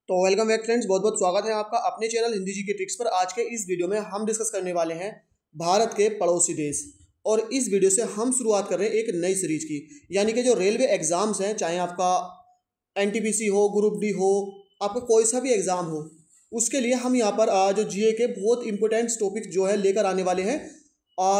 तो welcome back friends, बहुत बहुत स्वागत है आपका अपने चैनल हिंदी जी के ट्रिक्स पर। आज के इस वीडियो में हम डिस्कस करने वाले हैं भारत के पड़ोसी देश। और इस वीडियो से हम शुरुआत कर रहे हैं एक नई सीरीज की, यानी कि जो रेलवे एग्जाम्स हैं, चाहे आपका एनटीपीसी हो, ग्रुप डी हो, आपका कोई सा भी एग्जाम हो, उसके लिए हम यहाँ पर जो जीए के बहुत इंपॉर्टेंट टॉपिक जो है लेकर आने वाले हैं।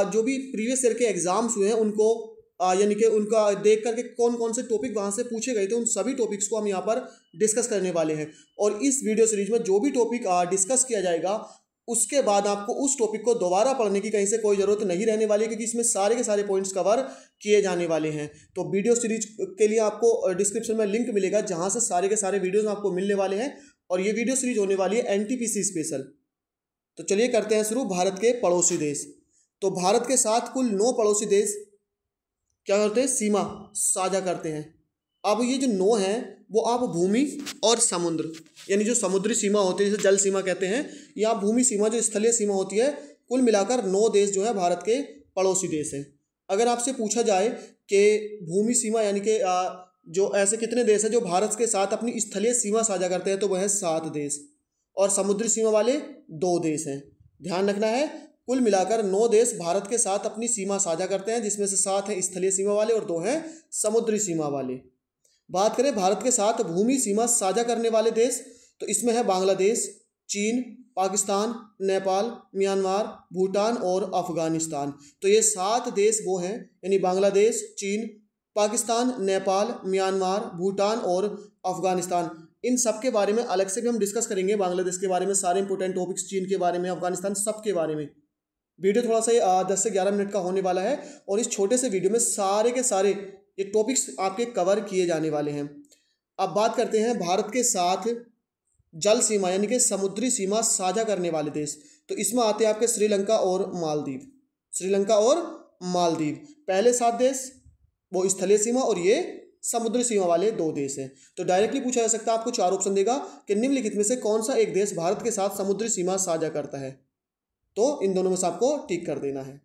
जो भी प्रीवियस ईयर के एग्जाम्स हुए हैं उनको यानी कि उनका देख करके कौन कौन से टॉपिक वहाँ से पूछे गए थे, उन सभी टॉपिक्स को हम यहाँ पर डिस्कस करने वाले हैं। और इस वीडियो सीरीज में जो भी टॉपिक डिस्कस किया जाएगा, उसके बाद आपको उस टॉपिक को दोबारा पढ़ने की कहीं से कोई ज़रूरत नहीं रहने वाली है, क्योंकि इसमें सारे के सारे पॉइंट्स कवर किए जाने वाले हैं। तो वीडियो सीरीज के लिए आपको डिस्क्रिप्शन में लिंक मिलेगा, जहाँ से सारे के सारे वीडियोज़ आपको मिलने वाले हैं। और ये वीडियो सीरीज होने वाली है एनटीपीसी स्पेशल। तो चलिए करते हैं शुरू। भारत के पड़ोसी देश। तो भारत के साथ कुल 9 पड़ोसी देश क्या करते हैं, सीमा साझा करते हैं। अब ये जो 9 हैं वो आप भूमि और समुद्र, यानी जो समुद्री सीमा होती है, जैसे जल सीमा कहते हैं, या भूमि सीमा जो स्थलीय सीमा होती है, कुल मिलाकर 9 देश जो है भारत के पड़ोसी देश हैं। अगर आपसे पूछा जाए कि भूमि सीमा यानी कि जो ऐसे कितने देश हैं जो भारत के साथ अपनी स्थलीय सीमा साझा करते हैं, तो वह है 7 देश। और समुद्री सीमा वाले 2 देश हैं। ध्यान रखना है, कुल मिलाकर 9 देश भारत के साथ अपनी सीमा साझा करते हैं, जिसमें से 7 हैं स्थलीय सीमा वाले और 2 हैं समुद्री सीमा वाले। बात करें भारत के साथ भूमि सीमा साझा करने वाले देश, तो इसमें है बांग्लादेश, चीन, पाकिस्तान, नेपाल, म्यांमार, भूटान और अफगानिस्तान। तो ये 7 देश वो हैं, यानी बांग्लादेश, चीन, पाकिस्तान, नेपाल, म्यांमार, भूटान और अफगानिस्तान। इन सब के बारे में अलग से भी हम डिस्कस करेंगे। बांग्लादेश के बारे में सारे इंपॉर्टेंट टॉपिक्स, चीन के बारे में, अफगानिस्तान, सब के बारे में। वीडियो थोड़ा सा 10 से 11 मिनट का होने वाला है, और इस छोटे से वीडियो में सारे के सारे ये टॉपिक्स आपके कवर किए जाने वाले हैं। अब बात करते हैं भारत के साथ जल सीमा यानी कि समुद्री सीमा साझा करने वाले देश। तो इसमें आते हैं आपके श्रीलंका और मालदीव। श्रीलंका और मालदीव पहले 7 देश, वो स्थलीय सीमा, और ये समुद्री सीमा वाले 2 देश हैं। तो डायरेक्टली पूछा जा सकता है, आपको 4 ऑप्शन देगा कि निम्नलिखित में से कौन सा एक देश भारत के साथ समुद्री सीमा साझा करता है। तो इन दोनों में से आपको टिक कर देना है।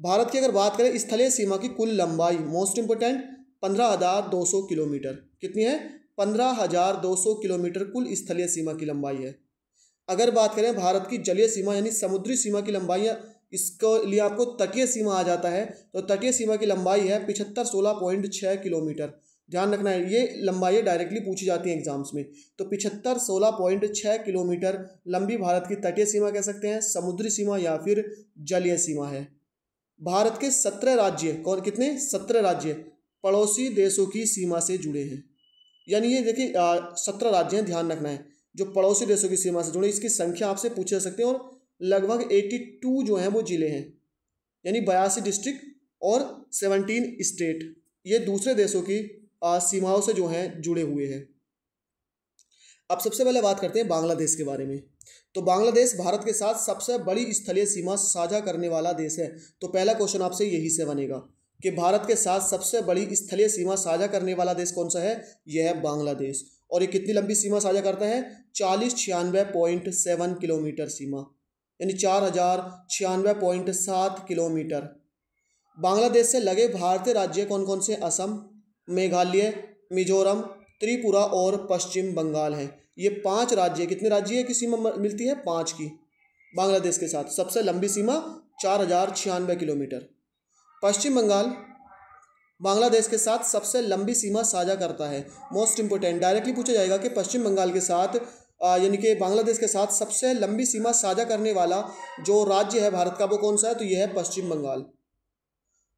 भारत की अगर बात करें स्थलीय सीमा की कुल लंबाई, मोस्ट इंपोर्टेंट, 15,200 किलोमीटर। कितनी है? 15,200 किलोमीटर कुल स्थलीय सीमा की लंबाई है। अगर बात करें भारत की जलीय सीमा यानी समुद्री सीमा की लंबाई, इसके लिए आपको तटीय सीमा आ जाता है, तो तटीय सीमा की लंबाई है 7516.6 किलोमीटर। ध्यान रखना है, ये लंबाई डायरेक्टली पूछी जाती है एग्जाम्स में। तो 7516.6 किलोमीटर लंबी भारत की तटीय सीमा कह सकते हैं, समुद्री सीमा या फिर जलीय सीमा है। भारत के 17 राज्य, कौन कितने? 17 राज्य पड़ोसी देशों की सीमा से जुड़े हैं। यानी ये देखिए 17 राज्य हैं, ध्यान रखना है, जो पड़ोसी देशों की सीमा से जुड़े। इसकी संख्या आपसे पूछ जा सकते हैं, और लगभग 82 जो हैं वो जिले हैं, यानी 82 डिस्ट्रिक्ट और 17 स्टेट, ये दूसरे देशों की सीमाओं से जो हैं जुड़े हुए हैं। अब सबसे पहले बात करते हैं बांग्लादेश के बारे में। तो बांग्लादेश भारत के साथ सबसे बड़ी स्थलीय सीमा साझा करने वाला देश है। तो पहला क्वेश्चन आपसे यही से बनेगा कि भारत के साथ सबसे बड़ी स्थलीय सीमा साझा करने वाला देश कौन सा है? यह है बांग्लादेश। और ये कितनी लंबी सीमा साझा करता है? 4096.7 किलोमीटर सीमा, यानी 4096.7 किलोमीटर। बांग्लादेश से लगे भारतीय राज्य कौन कौन से? असम, मेघालय, मिजोरम, त्रिपुरा और पश्चिम बंगाल हैं। ये 5 राज्य, कितने राज्य की सीमा मिलती है? 5 की। बांग्लादेश के साथ सबसे लंबी सीमा 4096 किलोमीटर। पश्चिम बंगाल बांग्लादेश के साथ सबसे लंबी सीमा साझा करता है। मोस्ट इंपोर्टेंट, डायरेक्टली पूछा जाएगा कि पश्चिम बंगाल के साथ यानी कि बांग्लादेश के साथ सबसे लंबी सीमा साझा करने वाला जो राज्य है भारत का, वो कौन सा है? तो यह है पश्चिम बंगाल।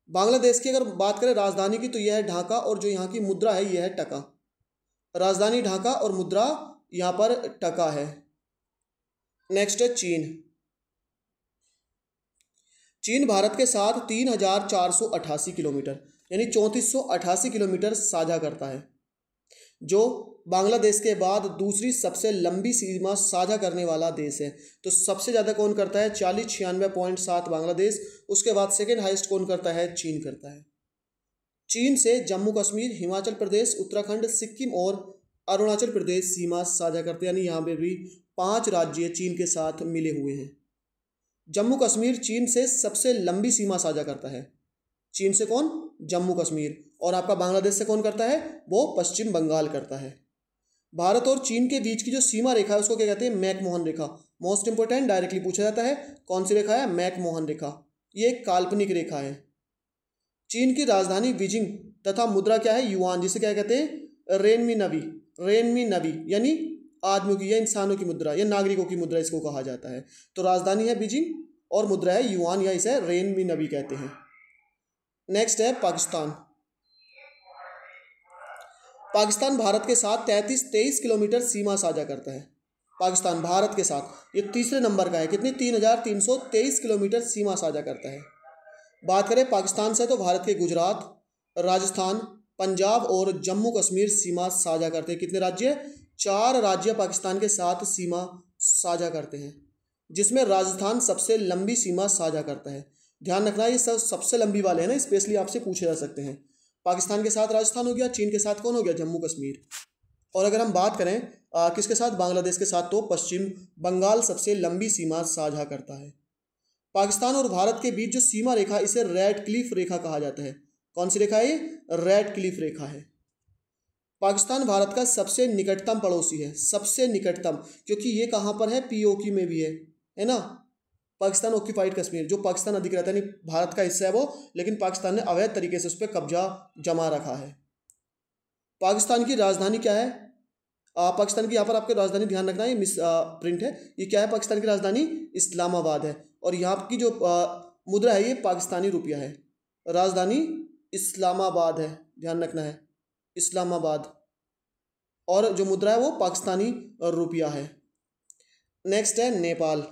बांग्लादेश की अगर बात करें राजधानी की, तो यह है ढाका, और जो यहाँ की मुद्रा है यह है टका। राजधानी ढाका और मुद्रा यहाँ पर टका है। नेक्स्ट है चीन। चीन भारत के साथ 3488 किलोमीटर यानी 3488 किलोमीटर साझा करता है, जो बांग्लादेश के बाद दूसरी सबसे लंबी सीमा साझा करने वाला देश है। तो सबसे ज़्यादा कौन करता है? 4096.7 बांग्लादेश। उसके बाद सेकेंड हाईएस्ट कौन करता है? चीन करता है। चीन से जम्मू कश्मीर, हिमाचल प्रदेश, उत्तराखंड, सिक्किम और अरुणाचल प्रदेश सीमा साझा करते हैं, यानी यहाँ पे भी 5 राज्य चीन के साथ मिले हुए हैं। जम्मू कश्मीर चीन से सबसे लंबी सीमा साझा करता है। चीन से कौन? जम्मू कश्मीर। और आपका बांग्लादेश से कौन करता है? वो पश्चिम बंगाल करता है। भारत और चीन के बीच की जो सीमा रेखा है उसको क्या कहते हैं? मैकमोहन रेखा। मोस्ट इंपोर्टेंट, डायरेक्टली पूछा जाता है। कौन सी रेखा है? मैकमोहन रेखा। ये एक काल्पनिक रेखा है। चीन की राजधानी बीजिंग तथा मुद्रा क्या है? युआन, जिसे क्या कहते हैं? रेनमी नवी यानी आदमियों की या इंसानों की मुद्रा या नागरिकों की मुद्रा इसको कहा जाता है। तो राजधानी है बीजिंग और मुद्रा है युआन या इसे रेनमी नवी कहते हैं। नेक्स्ट है पाकिस्तान। पाकिस्तान भारत के साथ 23 किलोमीटर सीमा साझा करता है। पाकिस्तान भारत के साथ ये तीसरे नंबर का है। कितनी? 3,323 किलोमीटर सीमा साझा करता है। बात करें पाकिस्तान से तो भारत के गुजरात, राजस्थान, पंजाब और जम्मू कश्मीर सीमा साझा करते हैं। कितने राज्य? 4 राज्य पाकिस्तान के साथ सीमा साझा करते हैं, जिसमें राजस्थान सबसे लंबी सीमा साझा करता है। ध्यान रखना, ये सबसे लंबी वाले हैं ना, स्पेशली आपसे पूछे जा सकते हैं। पाकिस्तान के साथ राजस्थान हो गया, चीन के साथ कौन हो गया? जम्मू कश्मीर। और अगर हम बात करें किसके साथ? बांग्लादेश के साथ, तो पश्चिम बंगाल सबसे लंबी सीमा साझा करता है। पाकिस्तान और भारत के बीच जो सीमा रेखा, इसे रेड क्लिफ रेखा कहा जाता है। कौन सी रेखा है ये? रेड क्लिफ रेखा है। पाकिस्तान भारत का सबसे निकटतम पड़ोसी है, सबसे निकटतम, क्योंकि ये कहाँ पर है? पीओके में भी है ना। पाकिस्तान ऑक्यूपाइड कश्मीर, जो पाकिस्तान अधिकृत है, नहीं भारत का हिस्सा है वो, लेकिन पाकिस्तान ने अवैध तरीके से उस पर कब्जा जमा रखा है। पाकिस्तान की राजधानी क्या है? पाकिस्तान की यहाँ पर आपके राजधानी ध्यान रखना, ये मिस प्रिंट है। ये क्या है? पाकिस्तान की राजधानी इस्लामाबाद है। और यहाँ की जो मुद्रा है ये पाकिस्तानी रुपया है। राजधानी इस्लामाबाद है, ध्यान रखना है, इस्लामाबाद। और जो मुद्रा है वो पाकिस्तानी रुपया है। नेक्स्ट है नेपाल।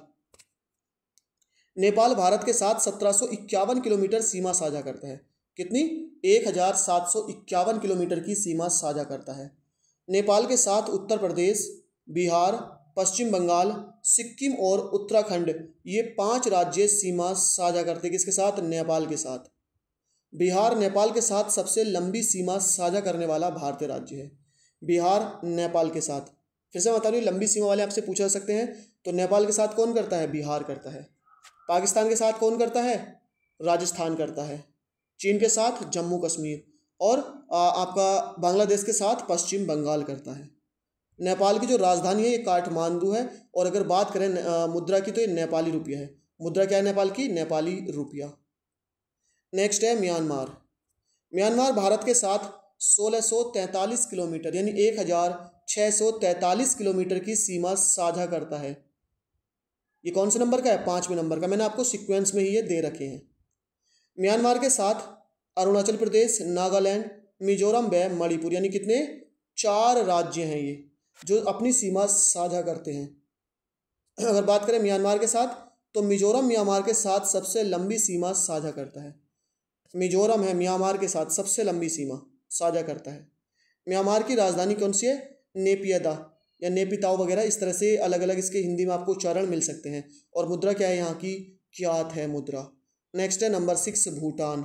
नेपाल भारत के साथ 1751 किलोमीटर सीमा साझा करता है। कितनी? 1751 किलोमीटर की सीमा साझा करता है। नेपाल के साथ उत्तर प्रदेश, बिहार, पश्चिम बंगाल, सिक्किम और उत्तराखंड, ये 5 राज्य सीमा साझा करते हैं। किसके साथ? नेपाल के साथ। बिहार नेपाल के साथ सबसे लंबी सीमा साझा करने वाला भारतीय राज्य है। बिहार नेपाल के साथ, फिर से बता रही हूँ, लंबी सीमा वाले आपसे पूछा सकते हैं। तो नेपाल के साथ कौन करता है? बिहार करता है। पाकिस्तान के साथ कौन करता है? राजस्थान करता है। चीन के साथ जम्मू कश्मीर, और आपका बांग्लादेश के साथ पश्चिम बंगाल करता है। नेपाल की जो राजधानी है ये काठमांडू है। और अगर बात करें मुद्रा की, तो ये नेपाली रुपया है। मुद्रा क्या है नेपाल की? नेपाली रुपया। नेक्स्ट है म्यांमार। म्यांमार भारत के साथ 1643 किलोमीटर यानी 1643 किलोमीटर की सीमा साझा करता है। ये कौन से नंबर का है? 5वें नंबर का। मैंने आपको सीक्वेंस में ही ये दे रखे हैं। म्यांमार के साथ अरुणाचल प्रदेश, नागालैंड, मिजोरम व मणिपुर, यानी कितने? 4 राज्य हैं ये जो अपनी सीमा साझा करते हैं। अगर बात करें म्यांमार के साथ, तो मिजोरम म्यांमार के साथ सबसे लंबी सीमा साझा करता है। मिजोरम है म्यांमार के साथ सबसे लंबी सीमा साझा करता है। म्यांमार की राजधानी कौन सी है? नेपियदा या नेपिताओ वगैरह, इस तरह से अलग अलग इसके हिंदी में आपको उच्चारण मिल सकते हैं। और मुद्रा क्या है यहाँ की? क्यात है मुद्रा। नेक्स्ट है नंबर 6 भूटान।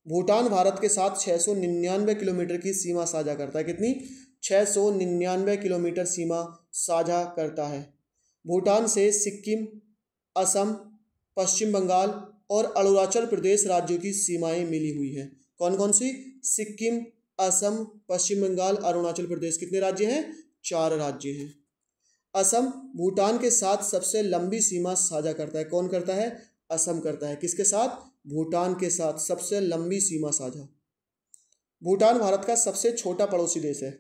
भूटान भारत के साथ 699 किलोमीटर की सीमा साझा करता है। कितनी? 699 किलोमीटर सीमा साझा करता है। भूटान से सिक्किम, असम, पश्चिम बंगाल और अरुणाचल प्रदेश राज्यों की सीमाएं मिली हुई हैं। कौन कौन सी? सिक्किम, असम, पश्चिम बंगाल, अरुणाचल प्रदेश। कितने राज्य हैं? 4 राज्य हैं। असम भूटान के साथ सबसे लंबी सीमा साझा करता है। कौन करता है? असम करता है। किसके साथ? भूटान के साथ सबसे लंबी सीमा साझा। भूटान भारत का सबसे छोटा पड़ोसी देश है।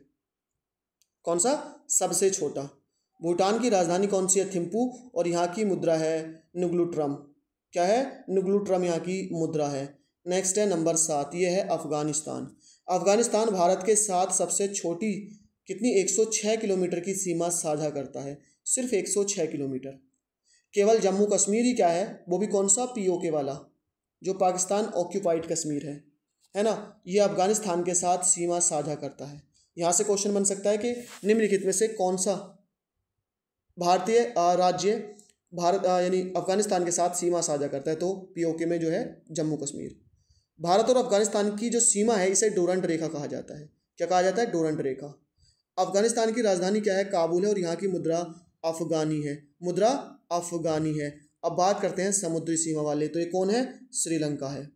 कौन सा? सबसे छोटा। भूटान की राजधानी कौन सी है? थिम्पू। और यहाँ की मुद्रा है नुग्लुट्रम। क्या है? नुग्लुट्रम यहाँ की मुद्रा है। नेक्स्ट है नंबर 7, ये है अफगानिस्तान। अफगानिस्तान भारत के साथ सबसे छोटी, कितनी? 106 किलोमीटर की सीमा साझा करता है। सिर्फ 106 किलोमीटर। केवल जम्मू कश्मीर ही क्या है? वो भी कौन सा? पीओके वाला, जो पाकिस्तान ऑक्यूपाइड कश्मीर है ना, ये अफगानिस्तान के साथ सीमा साझा करता है। यहाँ से क्वेश्चन बन सकता है कि निम्नलिखित में से कौन सा भारतीय राज्य भारत यानी अफगानिस्तान के साथ सीमा साझा करता है? तो पीओके में जो है जम्मू कश्मीर। भारत और अफगानिस्तान की जो सीमा है इसे डोरंट रेखा कहा जाता है। क्या कहा जाता है? डोरंट रेखा। अफगानिस्तान की राजधानी क्या है? काबुल है। और यहाँ की मुद्रा अफगानी है। मुद्रा अफगानी है। अब बात करते हैं समुद्री सीमा वाले, तो ये कौन है? श्रीलंका है।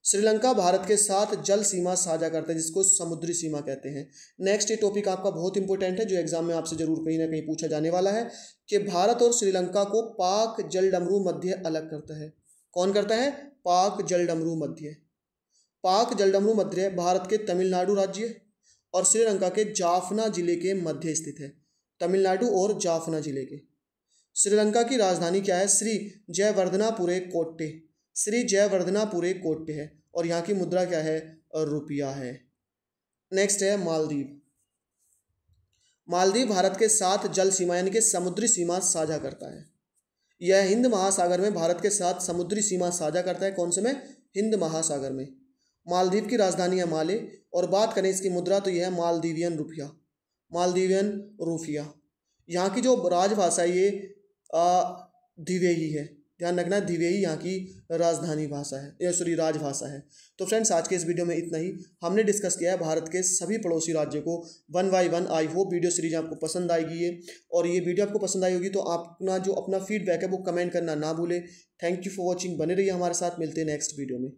श्रीलंका भारत के साथ जल सीमा साझा करता है, जिसको समुद्री सीमा कहते हैं। नेक्स्ट ये टॉपिक आपका बहुत इंपॉर्टेंट है, जो एग्जाम में आपसे जरूर कहीं ना कहीं पूछा जाने वाला है कि भारत और श्रीलंका को पाक जलडमरू मध्य अलग करता है। कौन करता है? पाक जलडमरू मध्य। पाक जलडमरू मध्य भारत के तमिलनाडु राज्य और श्रीलंका के जाफना जिले के मध्य स्थित है। तमिलनाडु और जाफना जिले के। श्रीलंका की राजधानी क्या है? श्री जयवर्धनापुरे कोट्टे। श्री जयवर्धनापुरे कोट्टे है और यहाँ की मुद्रा क्या है? रुपया है। नेक्स्ट है मालदीव। मालदीव भारत के साथ जल सीमा यानी कि समुद्री सीमा साझा करता है। यह हिंद महासागर में भारत के साथ समुद्री सीमा साझा करता है। कौन से में? हिंद महासागर में। मालदीव की राजधानी है माले और बात करें इसकी मुद्रा तो यह है मालदीवियन रुपया। मालदीवियन रुपया। यहाँ की जो राजभाषा है ये दिवेही है। ध्यान रखना, दिवेही यहाँ की राजधानी भाषा है, या सॉरी राजभाषा है। तो फ्रेंड्स आज के इस वीडियो में इतना ही। हमने डिस्कस किया है भारत के सभी पड़ोसी राज्यों को one by one. I hope video series आपको पसंद आएगी ये, और ये वीडियो आपको पसंद आई होगी तो आप अपना फीडबैक है वो कमेंट करना ना भूलें। Thank you for watching. बने रहिए हमारे साथ, मिलते हैं नेक्स्ट वीडियो में।